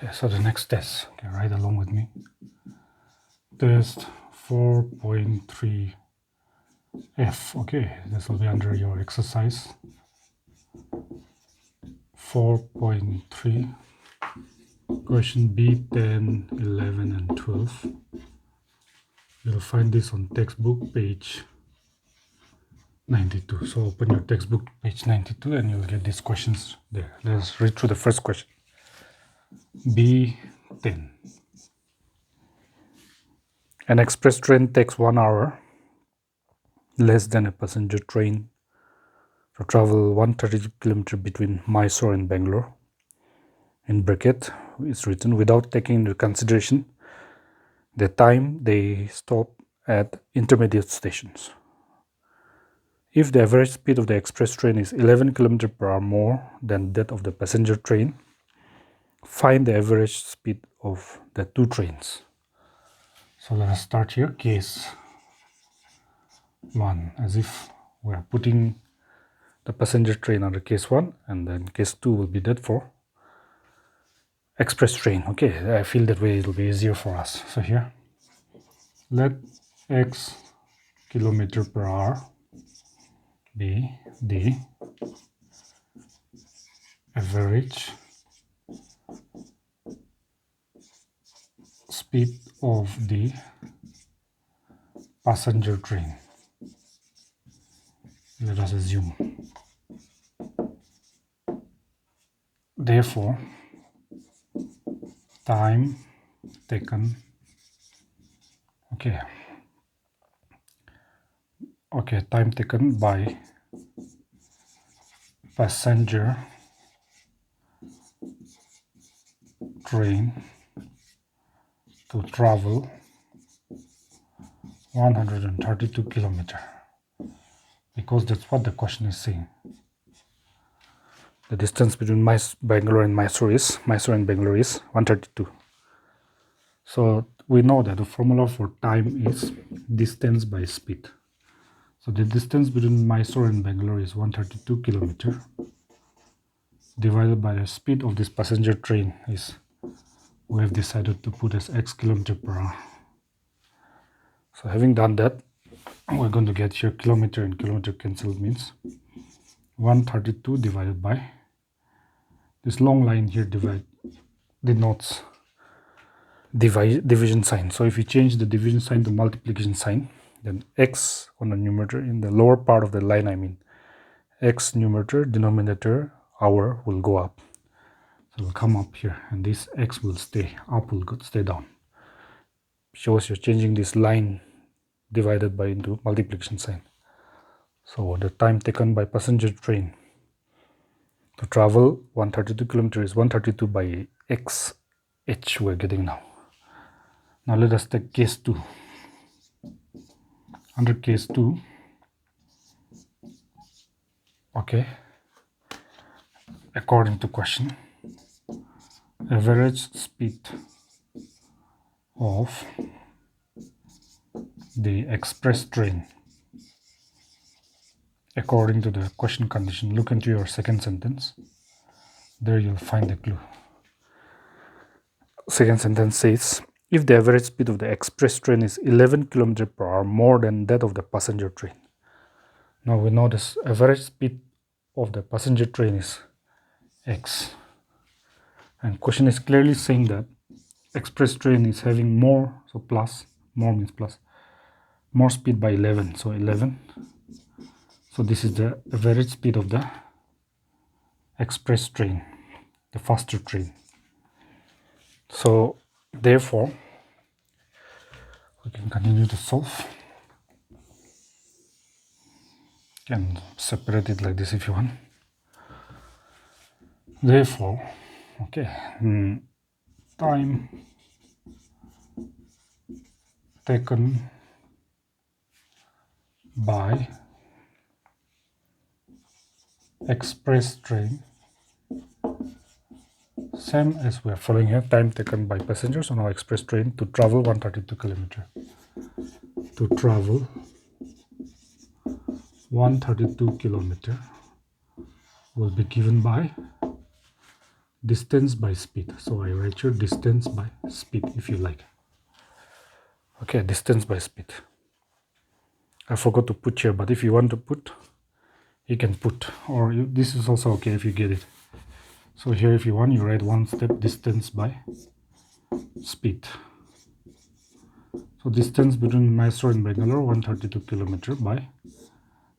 Okay, so the next test, okay, write along with me. Test 4.3F, okay, this will be under your exercise 4.3, question B10, 11, and 12. You'll find this on textbook page 92. So open your textbook page 92 and you'll get these questions there. Let's read through the first question. B10. An express train takes 1 hour less than a passenger train to travel 132 km between Mysore and Bangalore. In bracket, it's written without taking into consideration the time they stop at intermediate stations. If the average speed of the express train is 11 km per hour more than that of the passenger train, find the average speed of the two trains. So let us start here. Case 1, as if we are putting the passenger train under case 1, and then case 2 will be that for express train. Okay, I feel that way it will be easier for us. So here, let x kilometer per hour be the average speed of the passenger train. Let us assume. Therefore, time taken, time taken by passenger train to travel 132 km, because that's what the question is saying. The distance between Bangalore and Mysore is 132. So we know that the formula for time is distance by speed. So the distance between Mysore and Bangalore is 132 km divided by the speed of this passenger train is, we have decided to put as x kilometer per hour. So having done that, we're going to get here kilometer and kilometer cancelled, means 132 divided by this long line here denotes division sign. So if you change the division sign to multiplication sign, then x on the numerator, in the lower part of the line, x numerator, denominator, hour will go up. So it will come up here, and this x will stay up, will stay down. Shows you're changing this line divided by into multiplication sign. So the time taken by passenger train to travel 132 km is 132 by x h we're getting now. Now let us take case 2. Under case 2, according to question, average speed of the express train according to the question condition. Look into your second sentence. There you'll find the clue. Second sentence says, if the average speed of the express train is 11 km per hour more than that of the passenger train. Now we know this average speed of the passenger train is x, and question is clearly saying that express train is having more, so plus, more means plus, more speed by 11, so 11. So this is the average speed of the express train, the faster train. So therefore, we can continue to solve. You can separate it like this if you want. Therefore, time taken by express train, same as we are following here, time taken by passengers on our express train to travel 132 km. To travel 132 km will be given by distance by speed. So I write here distance by speed if you like. Okay, distance by speed. I forgot to put here, but if you want to put, you can put, or this is also okay if you get it. So here if you want, you write one step distance by speed. So distance between Mysore and Bangalore 132 km by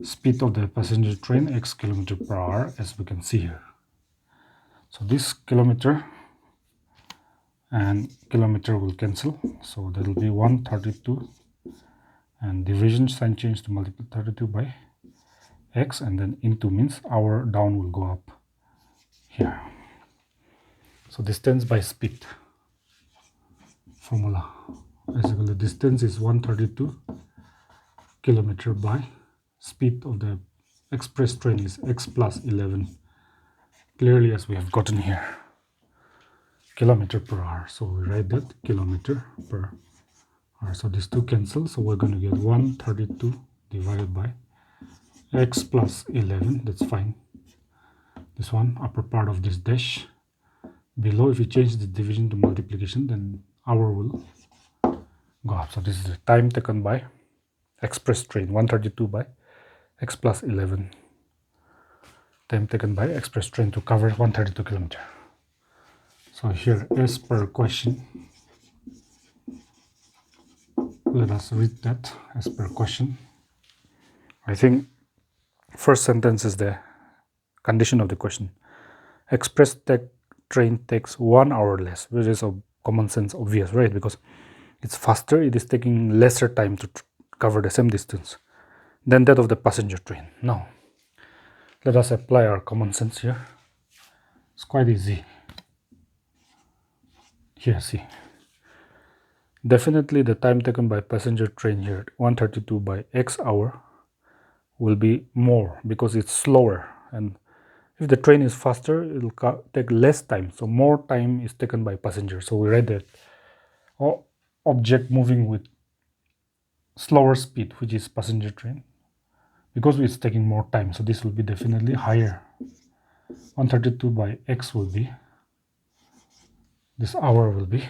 speed of the passenger train x km/h, as we can see here. So this kilometer and kilometer will cancel, so that will be 132, and division sign change to multiple 32 by x, and then into means hour down will go up here. So distance by speed formula, basically the distance is 132 km by speed of the express train is x plus 11, clearly as we have gotten here, km/h. So we write that km/h. So these two cancel, so we're going to get 132 divided by x plus 11. That's fine. This one, upper part of this dash. Below, if you change the division to multiplication, then hour will go up. So this is the time taken by express train, 132 by x plus 11. Time taken by express train to cover 132 km. So here, as per question, let us read that as per question. I think first sentence is the condition of the question. Express train takes 1 hour less, which is of common sense obvious, right? Because it's faster, it is taking lesser time to cover the same distance than that of the passenger train. Now, let us apply our common sense here. It's quite easy. Here, see. Definitely the time taken by passenger train here, 132 by x hour, will be more because it's slower, and if the train is faster, it will take less time, so more time is taken by passenger. So we write that object moving with slower speed, which is passenger train, because it's taking more time, so this will be definitely higher. 132 by x will be, this hour will be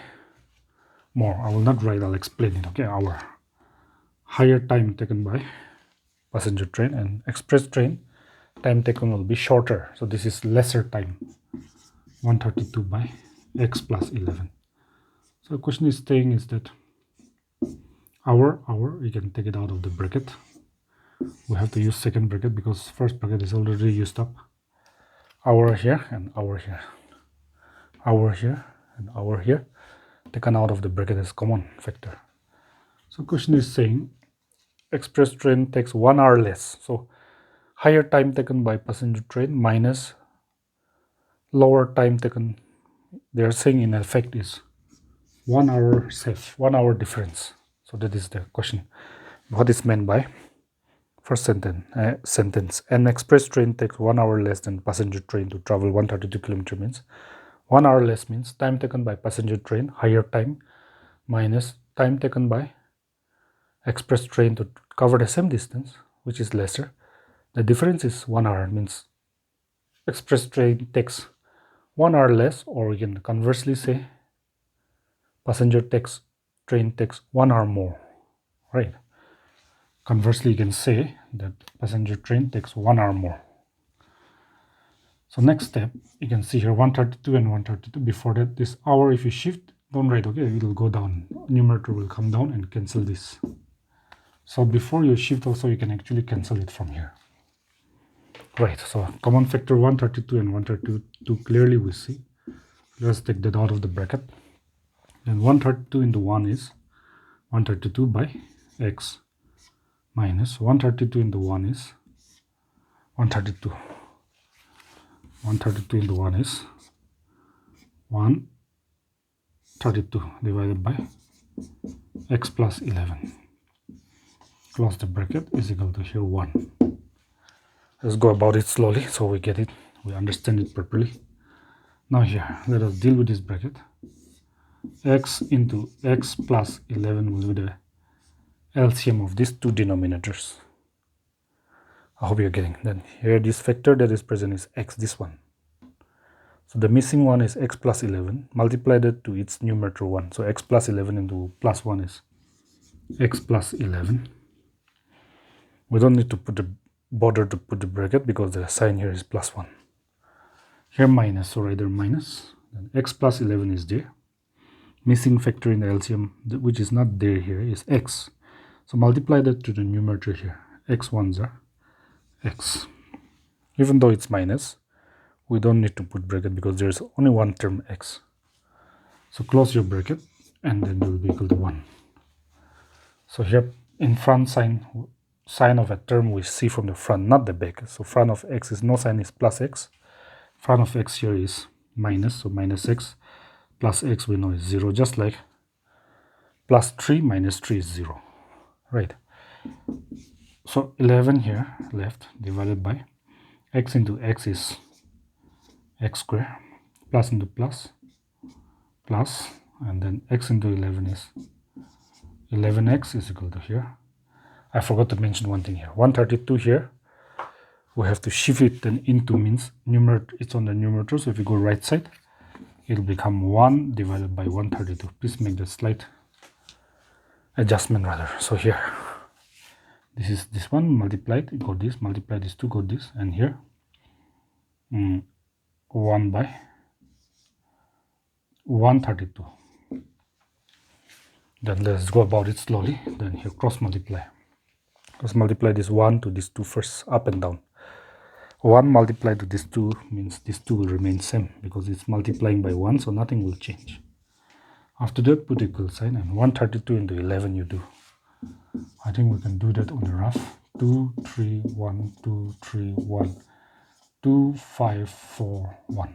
more. I will not write, I'll explain it. Okay, hour, higher time taken by passenger train, and express train time taken will be shorter, so this is lesser time, 132 by x plus 11. So the question is saying is that hour, we can take it out of the bracket. We have to use second bracket because first bracket is already used up. Hour here and hour here, hour here and hour here, taken out of the bracket as common factor. So question is saying express train takes 1 hour less, so higher time taken by passenger train minus lower time taken, they are saying in effect is 1 hour safe, 1 hour difference. So that is the question. What is meant by first sentence? An express train takes 1 hour less than passenger train to travel 132 km means 1 hour less means time taken by passenger train, higher time, minus time taken by express train to cover the same distance, which is lesser. The difference is 1 hour, means express train takes 1 hour less, or we can conversely say passenger train takes 1 hour more, right? Conversely, you can say that passenger train takes 1 hour more. So next step, you can see here 132 and 132. Before that, this hour, if you shift, don't write, okay, it will go down. Numerator will come down and cancel this. So before you shift also, you can actually cancel it from here. Right, so common factor 132 and 132 clearly we see. Let's take that out of the bracket. Then 132 into 1 is 132 by x minus 132 into 1 is 132. 132 into 1 is 132 divided by x plus 11. Close the bracket is equal to here 1. Let's go about it slowly so we get it, we understand it properly. Now here, let us deal with this bracket. X into x plus 11 will be the LCM of these two denominators. I hope you're getting. Then here this factor that is present is x, this one. So the missing one is x plus 11, multiplied it to its numerator 1. So x plus 11 into plus 1 is x plus 11. We don't need to bother to put the bracket because the sign here is plus 1. Here minus, so rather minus. Then x plus 11 is there. Missing factor in the LCM, which is not there here, is x. So multiply that to the numerator here. X ones are x. Even though it's minus, we don't need to put bracket because there's only one term x. So close your bracket and then it will be equal to 1. So here in front sign of a term we see from the front, not the back. So front of x is no sign is plus x. Front of x here is minus, so minus x plus x we know is 0, just like plus 3 minus 3 is 0, right? So 11 here left divided by x into x is x square, plus into plus, plus, and then x into 11 is 11x is equal to here. I forgot to mention one thing here. 132 here, we have to shift it then into, means numerator, it's on the numerator, so if you go right side, it'll become 1 divided by 132. Please make the slight adjustment rather. So here, this is this one multiplied, got this, multiply this 2, got this, and here 1 by 132. Then let's go about it slowly. Then here cross multiply. Cross multiply this 1 to this 2 first, up and down. 1 multiplied to this 2 means this 2 will remain same because it's multiplying by 1, so nothing will change. After that, put equal sign, and 132 into 11 you do. I think we can do that on the rough. 2, 3, 1, 2, 3, 1, 2, 5, 4, 1.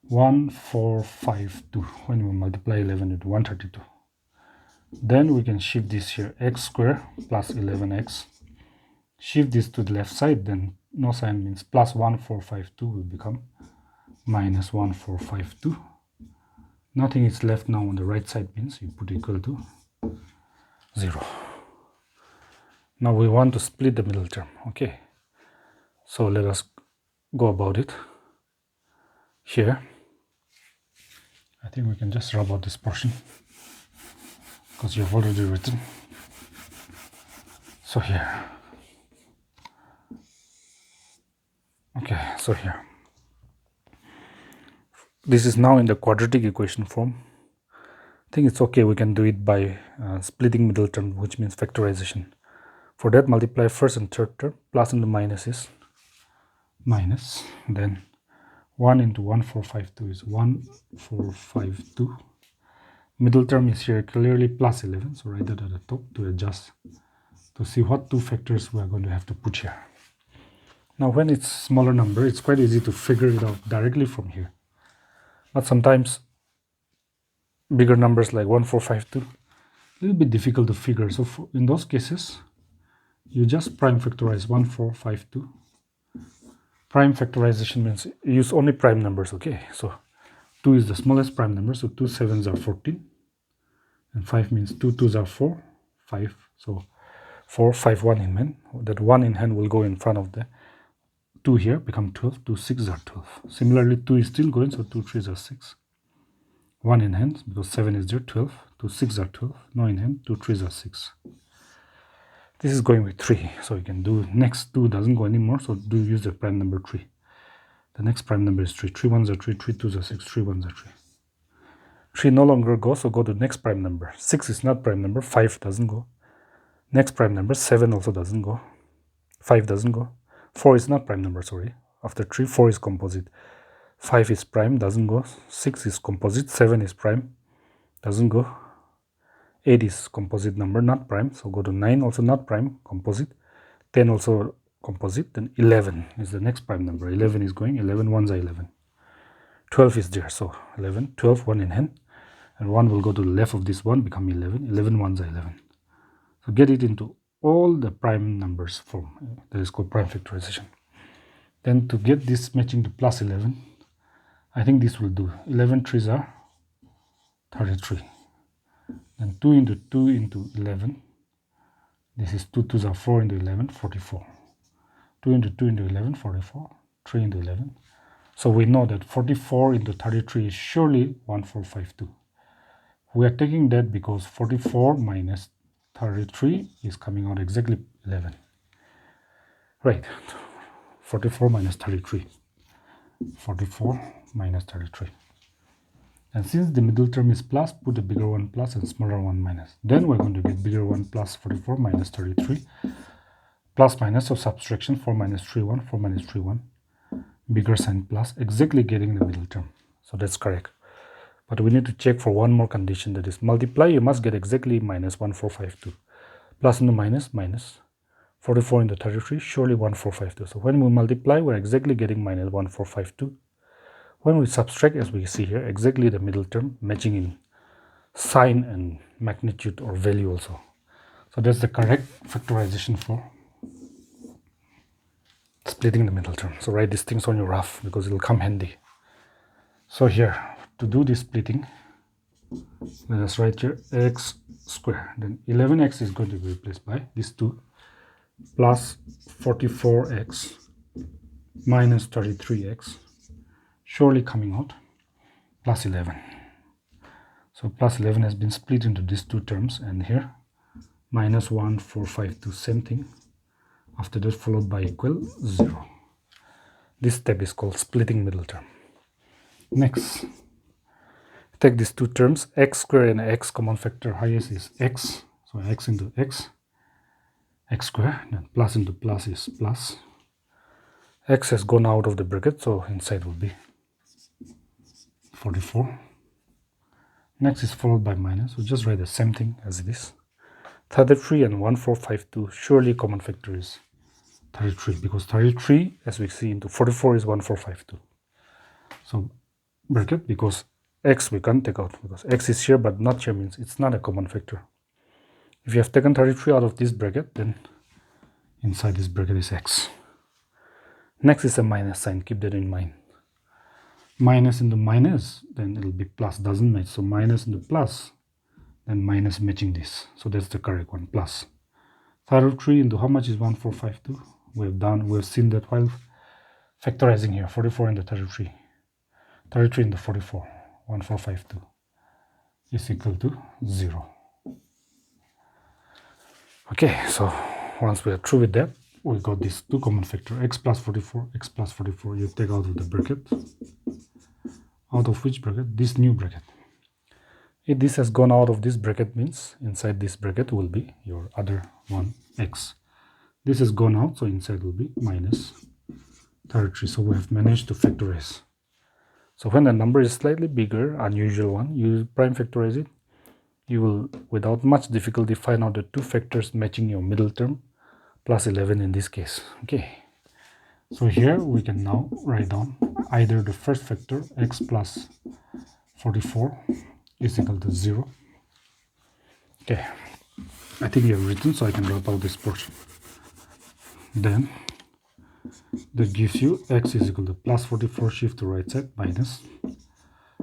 1, 4, 5, 2. When we multiply 11 into 132. Then we can shift this here, x square plus 11x. Shift this to the left side, then no sign means plus 1452 will become minus 1452. Nothing is left now on the right side, means you put equal to 0. Now we want to split the middle term. Okay, so let us go about it. Here, I think we can just rub out this portion because you've already written. So here, okay, so here, this is now in the quadratic equation form. I think it's okay, we can do it by splitting middle term, which means factorization. For that, multiply first and third term, plus into minus is minus, then 1 into 1452 is 1452. Middle term is here clearly plus 11, so write that at the top to adjust, to see what two factors we are going to have to put here. Now when it's smaller number, it's quite easy to figure it out directly from here. But sometimes bigger numbers like 1452, a little bit difficult to figure. So in those cases, you just prime factorize 1452. Prime factorization means use only prime numbers, okay? So 2 is the smallest prime number, so 2 sevens are 14. And 5 means 2 twos are 4, 5. So 4, 5, 1 in hand. That 1 in hand will go in front of the 2 here, become 12. 2 6 are 12. Similarly, 2 is still going, so 2 3s are 6. 1 in hand, because 7 is there, 12. 2 6 are 12. No in hand, 2 3s are 6. This is going with 3, so you can do next 2 doesn't go anymore, so do use the prime number 3. The next prime number is 3. 3 1s are 3, 3 2s are 6, 3 1s are 3. 3 no longer goes, so go to the next prime number. 6 is not prime number, 5 doesn't go. Next prime number, 7 also doesn't go. 5 doesn't go. 4 is not prime number, sorry. After 3, 4 is composite. 5 is prime, doesn't go. 6 is composite, 7 is prime, doesn't go. 8 is composite number, not prime, so go to 9, also not prime, composite. 10 also composite, then 11 is the next prime number. 11 is going, 11 1s are 11. 12 is there, so 11, 12, 1 in hand. And 1 will go to the left of this one, become 11. 11 1s are 11. So get it into all the prime numbers form. That is called prime factorization. Then to get this matching to plus 11, I think this will do. 11 3s are 33. Then 2 into 2 into 11. This is 2 2s are 4 into 11, 44. 2 into 2 into 11, 44. 3 into 11, So we know that 44 into 33 is surely 1452. We are taking that because 44 minus 33 is coming out exactly 11. Right, 44 minus 33. 44 minus 33. And since the middle term is plus, put the bigger one plus and smaller one minus. Then we're going to get bigger one plus 44 minus 33. Plus minus of subtraction, 4 minus 3, 1, 4 minus 3, 1. Bigger sign plus, exactly getting the middle term. So that's correct. But we need to check for one more condition, that is multiply, you must get exactly minus 1452. Plus into minus, minus 44 into 33, surely 1452. So when we multiply, we're exactly getting minus 1452. When we subtract, as we see here, exactly the middle term, matching in sign and magnitude or value also. So that's the correct factorization for splitting the middle term. So write these things on your rough because it will come handy. So here, to do this splitting, let us write here x squared. Then 11x is going to be replaced by these two plus 44x minus 33x, surely coming out plus 11. So plus 11 has been split into these two terms, and here minus 1452, same thing. After that followed by equal 0. This step is called splitting middle term. Next, take these two terms, x squared and x common factor highest is x. So x into x squared, then plus into plus is plus. X has gone out of the bracket, so inside will be 44. Next is followed by minus, so just write the same thing as it is. 33 and 1452, surely common factor is 33, because 33, as we see, into 44 is 1452. So bracket, because x we can't take out, because x is here but not here, means it's not a common factor. If you have taken 33 out of this bracket, then inside this bracket is x. Next is a minus sign, keep that in mind. Minus into minus, then it will be plus, doesn't match. So minus into plus, then minus matching this. So that's the correct one, plus. 33 into how much is 1452? We've seen that while factorizing here, 44 into 33. 33 into 44, 1452 is equal to 0. Okay, so once we are through with that, we got these two common factor, x plus 44, x plus 44. You take out of the bracket. Out of which bracket? This new bracket. If this has gone out of this bracket, means inside this bracket will be your other one, x. This has gone out, so inside will be minus 33. So we have managed to factorize. So when a number is slightly bigger, unusual one, you prime factorize it. You will, without much difficulty, find out the two factors matching your middle term, plus 11 in this case. Okay. So here we can now write down either the first factor, x plus 44 is equal to 0. Okay. I think you have written, so I can wrap out this portion. Then that gives you x is equal to plus 44, shift to right side, minus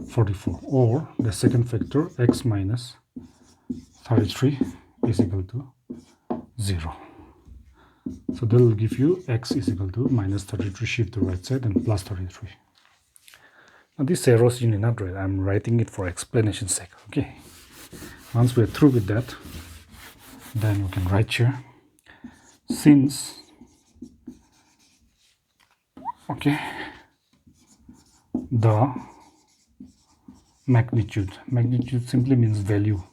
44. Or the second factor, x minus 33 is equal to 0. So that will give you x is equal to minus 33, shift to right side, and plus 33. Now these arrows you need not write, I'm writing it for explanation's sake. Okay. Once we are through with that, then we can write here, since the magnitude simply means value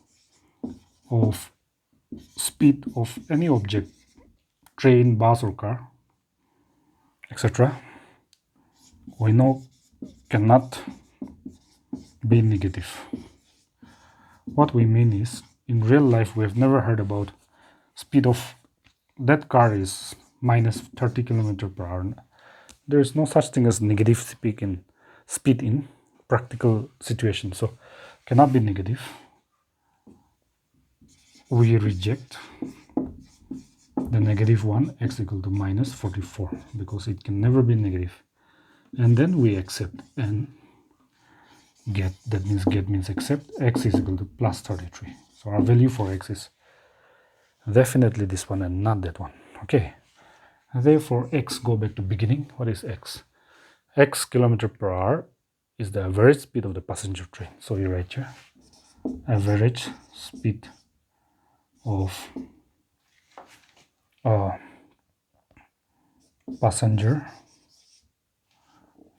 of speed of any object, train, bus or car, etc., we know cannot be negative. What we mean is, in real life we have never heard about speed of that car is minus 30 km per hour. There is no such thing as negative speed in practical situations, so cannot be negative. We reject the negative one, x equal to minus 44, because it can never be negative. And then we accept and get, that means get means accept, x is equal to plus 33. So our value for x is definitely this one and not that one. Okay, and therefore x, go back to beginning. What is x? x kilometer per hour is the average speed of the passenger train. So you write here average speed of passenger,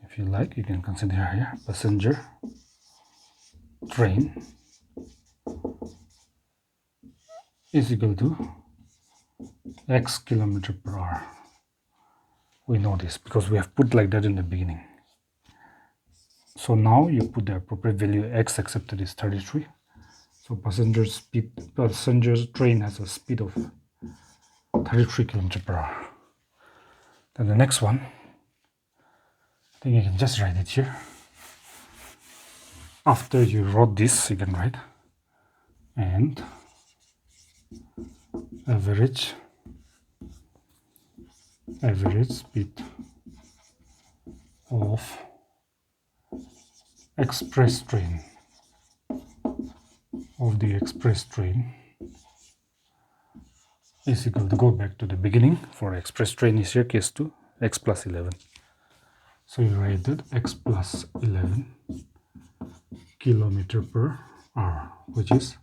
if you like you can consider here passenger train is equal to x kilometer per hour. We know this because we have put like that in the beginning. So now you put the appropriate value. X accepted is 33. So passenger train has a speed of 33 km per hour. Then the next one, I think you can just write it here. After you wrote this, you can write and average speed of express train is equal to, go back to the beginning, for express train is here case 2, x plus 11. So you write that x plus 11 kilometer per hour, which is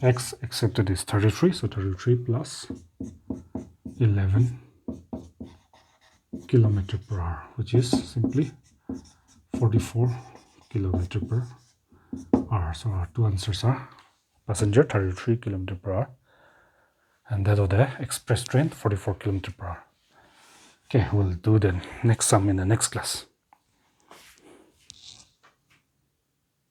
x accepted is 33, so 33 plus 11 kilometer per hour, which is simply 44 kilometer per hour. So our two answers are passenger 33 kilometer per hour and that of the express train 44 kilometer per hour. Okay, we'll do the next sum in the next class.